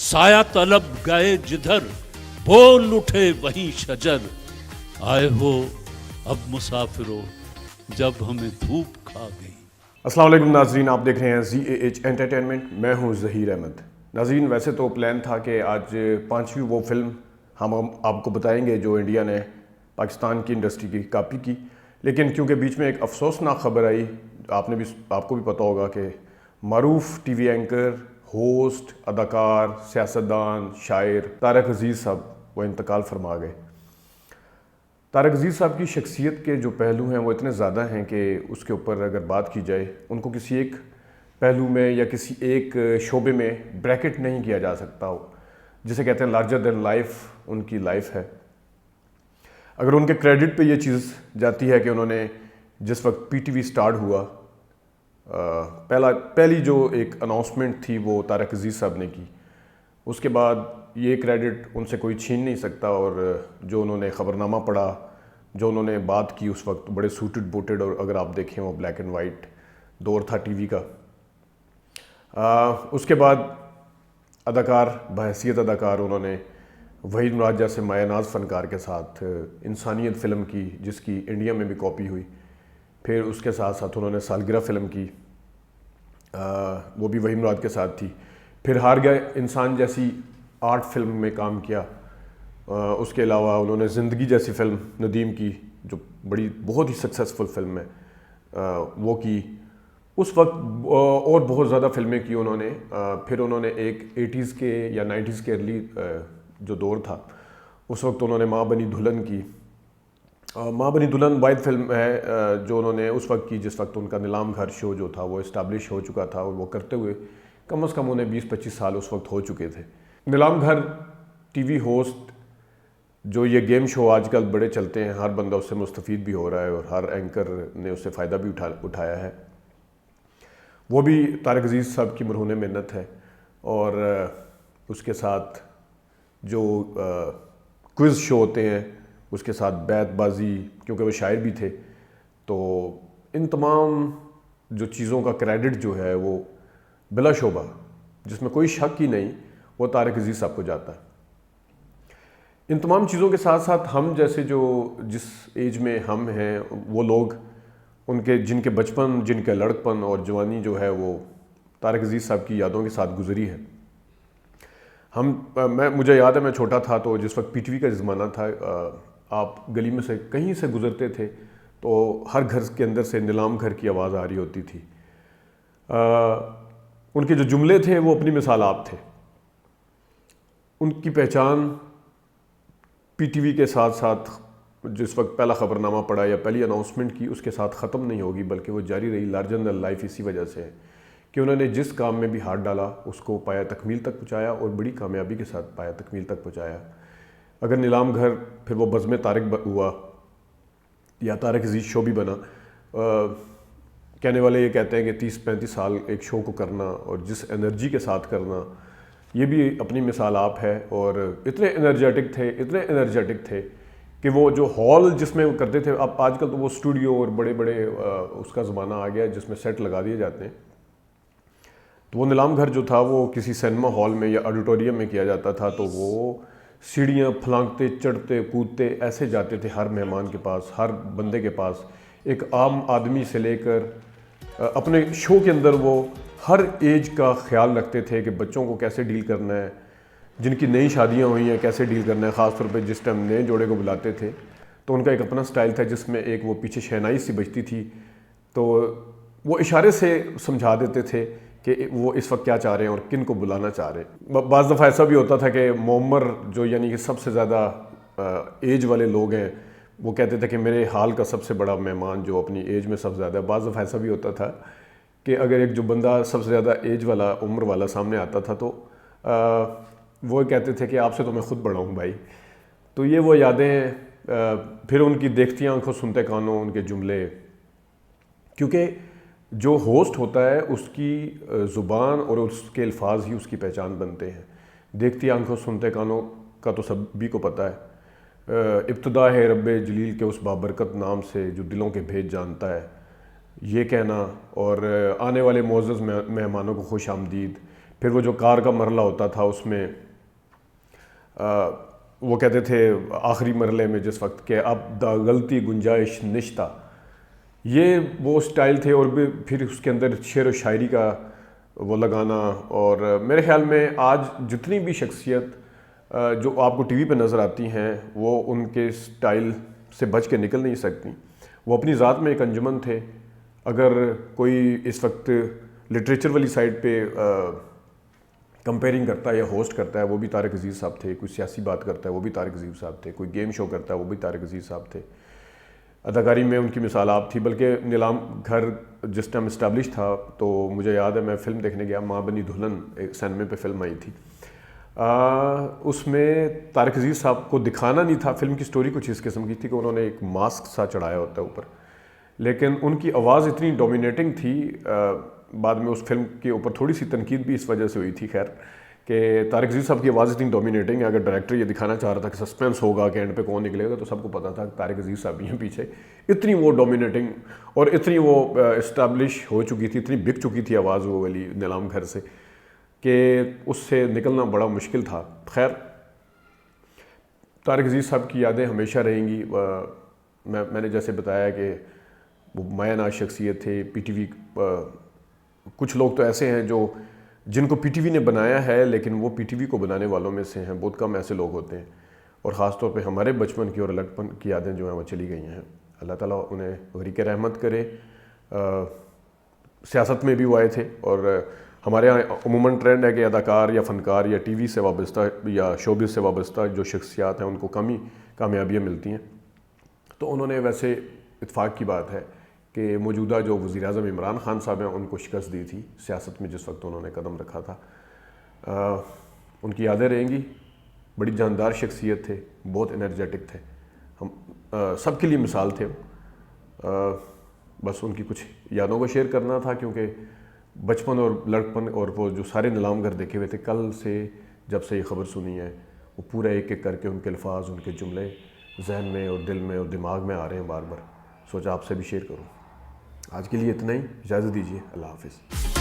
साया तलब गए जिधर बोल उठे वहीं शजर आए हो अब मुसाफिरो जब हमें धूप खा गई। अस्सलाम वालेकुम नाज़रीन, आप देख रहे हैं ZAH एंटरटेनमेंट। मैं हूं ज़हीर अहमद। नाज़रीन, वैसे तो प्लान था कि आज पांचवी वो फिल्म हम आपको बताएंगे जो इंडिया ने पाकिस्तान की इंडस्ट्री की कॉपी की, लेकिन क्योंकि बीच में एक अफसोसनाक खबर आई, आपको भी पता होगा कि मारूफ टीवी एंकर, होस्ट, अदाकार, सियासतदान, शायर तारक अजीज़ साहब वो इंतकाल फरमा गए। तारक अजीज़ साहब की शख्सियत के जो पहलू हैं वो इतने ज़्यादा हैं कि उसके ऊपर अगर बात की जाए, उनको किसी एक पहलू में या किसी एक शोबे में ब्रैकेट नहीं किया जा सकता हो। जिसे कहते हैं लार्जर देन लाइफ उनकी लाइफ है। अगर उनके क्रेडिट पे ये चीज़ जाती है कि उन्होंने जिस वक्त PTV स्टार्ट हुआ, पहली जो एक अनाउंसमेंट थी वो तारक अजीज़ साहब ने की। उसके बाद ये क्रेडिट उनसे कोई छीन नहीं सकता, और जो उन्होंने ख़बरनामा पढ़ा, जो उन्होंने बात की उस वक्त बड़े सूटेड बूटेड, और अगर आप देखें वो ब्लैक एंड वाइट दौर था टीवी का। उसके बाद अदाकार, बहैसियत अदाकार, उन्होंने वहीद मुराद जैसे मायानाज फ़नकार के साथ इंसानियत फ़िल्म की, जिसकी इंडिया में भी कॉपी हुई। फिर उसके साथ साथ उन्होंने सालगिरह फ़िल्म की, वो भी वहीद मुराद के साथ थी। फिर हार गए इंसान जैसी आर्ट फिल्म में काम किया। उसके अलावा उन्होंने ज़िंदगी जैसी फ़िल्म नदीम की, जो बहुत ही सक्सेसफुल फ़िल्म है, वो की। उस वक्त और बहुत ज़्यादा फ़िल्में की उन्होंने। फिर उन्होंने एक 80s के या 90s के अर्ली जो दौर था, उस वक्त उन्होंने माँ बनी दुल्हन की। माँ बनी दुल्हन वाइड फिल्म है जो उन्होंने उस वक्त की, जिस वक्त उनका नीलाम घर शो जो था वो इस्टेब्लिश हो चुका था, और वो करते हुए कम से कम उन्हें 20-25 साल उस वक्त हो चुके थे। नीलाम घर टीवी होस्ट, जो ये गेम शो आजकल बड़े चलते हैं, हर बंदा उससे मुस्तफ़ीद भी हो रहा है और हर एंकर ने उससे फ़ायदा भी उठाया है। वो भी तारक अजीज़ साहब की मरहून मिन्नत है। और उसके साथ जो क्विज़ शो होते हैं, उसके साथ बैतबाजी, क्योंकि वो शायर भी थे, तो इन तमाम जो चीज़ों का क्रेडिट जो है वो बिला शोबा, जिसमें कोई शक ही नहीं, वो तारक अजीज़ साहब को जाता है। इन तमाम चीज़ों के साथ साथ हम जैसे जिस एज में हम हैं, वो लोग जिनके बचपन, जिनके लड़कपन और जवानी जो है वो तारक अजीज़ साहब की यादों के साथ गुजरी है। मुझे याद है, मैं छोटा था तो जिस वक्त PTV का ज़माना था, आप गली में से कहीं से गुजरते थे तो हर घर के अंदर से नीलाम घर की आवाज़ आ रही होती थी। उनके जो जुमले थे वो अपनी मिसाल आप थे। उनकी पहचान PTV के साथ साथ जिस वक्त पहला ख़बरनामा पड़ा या पहली अनाउंसमेंट की, उसके साथ ख़त्म नहीं होगी, बल्कि वो जारी रही लार्जर देन लाइफ। इसी वजह से है कि उन्होंने जिस काम में भी हाथ डाला उसको पाया तकमील तक पहुँचाया, और बड़ी कामयाबी के साथ पाया तकमील तक पहुँचाया। अगर नीलाम घर, फिर वो बज़्म तारिक हुआ, या तारक अजीज़ शो भी बना। कहने वाले ये कहते हैं कि 30-35 साल एक शो को करना और जिस एनर्जी के साथ करना, ये भी अपनी मिसाल आप है। और इतने एनर्जेटिक थे कि वो जो हॉल जिसमें वो करते थे, अब आजकल तो वो स्टूडियो और बड़े बड़े उसका ज़माना आ गया जिसमें सेट लगा दिए जाते हैं। तो वो नीलाम घर जो था वो किसी सिनेमा हॉल में या ऑडिटोरियम में किया जाता था, तो वो सीढ़ियाँ फलांगते, चढ़ते, कूदते ऐसे जाते थे हर मेहमान के पास, हर बंदे के पास। एक आम आदमी से लेकर अपने शो के अंदर वो हर एज का ख्याल रखते थे कि बच्चों को कैसे डील करना है, जिनकी नई शादियां हुई हैं कैसे डील करना है। ख़ास तौर पे जिस टाइम नए जोड़े को बुलाते थे तो उनका एक अपना स्टाइल था, जिसमें एक वो पीछे शहनाई सी बजती थी, तो वो इशारे से समझा देते थे कि वो इस वक्त क्या चाह रहे हैं और किन को बुलाना चाह रहे हैं। बाज़ दफ़ा ऐसा भी होता था कि मोमर जो यानी कि सबसे ज़्यादा एज वाले लोग हैं, वो कहते थे कि मेरे हाल का सबसे बड़ा मेहमान जो अपनी एज में सबसे ज़्यादा है। बाज़ दफ़ा ऐसा भी होता था कि अगर एक जो बंदा सबसे ज़्यादा एज वाला, उम्र वाला सामने आता था, तो वो कहते थे कि आपसे तो मैं ख़ुद बड़ा हूँ भाई। तो ये वो यादें हैं। फिर उनकी देखती आंखों सुनते कानों, उनके जुमले, क्योंकि जो होस्ट होता है उसकी ज़ुबान और उसके अल्फाज ही उसकी पहचान बनते हैं। देखती आंखों सुनते कानों का तो सभी को पता है। इब्तिदा है रब्बे जलील के उस बाबरकत नाम से जो दिलों के भेद जानता है, ये कहना, और आने वाले मोअज़्ज़ज़ मेहमानों को खुश आमदीद। پھر وہ جو کار کا مرحلہ ہوتا تھا اس میں وہ کہتے تھے آخری مرحلے میں جس وقت کہ اب دا غلطی گنجائش نشتہ، یہ وہ سٹائل تھے. اور بھی پھر اس کے اندر شعر و شاعری کا وہ لگانا. اور میرے خیال میں آج جتنی بھی شخصیت جو آپ کو ٹی وی پہ نظر آتی ہیں وہ ان کے سٹائل سے بچ کے نکل نہیں سکتی. وہ اپنی ذات میں ایک انجمن تھے. اگر کوئی اس وقت لٹریچر والی سائڈ پہ کمپیئرنگ کرتا ہے یا ہوسٹ کرتا ہے وہ بھی طارق عزیز صاحب تھے. کوئی سیاسی بات کرتا ہے وہ بھی طارق عزیز صاحب تھے. کوئی گیم شو کرتا ہے وہ بھی طارق عزیز صاحب تھے. اداکاری میں ان کی مثال آپ تھی. بلکہ نیلام گھر جس ٹائم اسٹیبلش تھا تو مجھے یاد ہے میں فلم دیکھنے گیا، ماں بنی دلہن سینمے پہ فلم آئی تھی. اس میں طارق عزیز صاحب کو دکھانا نہیں تھا. فلم کی سٹوری کچھ اس قسم کی تھی کہ انہوں نے ایک ماسک سا چڑھایا ہوتا ہے اوپر، لیکن ان کی آواز اتنی ڈومینیٹنگ تھی. بعد میں اس فلم کے اوپر تھوڑی سی تنقید بھی اس وجہ سے ہوئی تھی خیر، کہ طارق عزیز صاحب کی آواز اتنی ڈومینیٹنگ ہے. اگر ڈائریکٹر یہ دکھانا چاہ رہا تھا کہ سسپینس ہوگا کہ اینڈ پہ کون نکلے گا، تو سب کو پتا تھا کہ طارق عزیز صاحب ہیں پیچھے. اتنی وہ ڈومینیٹنگ اور اتنی وہ اسٹیبلش ہو چکی تھی، اتنی بک چکی تھی آواز وہ والی نیلام گھر سے، کہ اس سے نکلنا بڑا مشکل تھا. خیر، طارق عزیز صاحب کی یادیں ہمیشہ رہیں گی. میں نے جیسے بتایا کہ وہ مایہ ناز شخصیت تھے. پی ٹی وی کچھ لوگ تو ایسے ہیں جو جن کو پی ٹی وی نے بنایا ہے لیکن وہ پی ٹی وی کو بنانے والوں میں سے ہیں. بہت کم ایسے لوگ ہوتے ہیں. اور خاص طور پہ ہمارے بچپن کی اور لڑکپن کی یادیں جو ہیں وہ چلی گئی ہیں. اللہ تعالیٰ انہیں غریق رحمت کرے. سیاست میں بھی وہ آئے تھے، اور ہمارے یہاں عموماً ٹرینڈ ہے کہ اداکار یا فنکار یا ٹی وی سے وابستہ یا شوبز سے وابستہ جو شخصیات ہیں ان کو کم ہی کامیابیاں ملتی ہیں. تو انہوں نے ویسے اتفاق کی بات ہے کہ موجودہ جو وزیر اعظم عمران خان صاحب ہیں ان کو شکست دی تھی سیاست میں جس وقت انہوں نے قدم رکھا تھا. ان کی یادیں رہیں گی. بڑی جاندار شخصیت تھے، بہت انرجیٹک تھے. ہم سب کے لیے مثال تھے. بس ان کی کچھ یادوں کو شیئر کرنا تھا، کیونکہ بچپن اور لڑکپن اور وہ جو سارے نیلام گھر دیکھے ہوئے تھے، کل سے جب سے یہ خبر سنی ہے وہ پورا ایک ایک کر کے ان کے الفاظ، ان کے جملے ذہن میں اور دل میں اور دماغ میں آ رہے ہیں بار بار. سوچا آپ سے بھی شیئر کروں. آج کے لیے اتنا ہی. اجازت دیجیے. اللہ حافظ.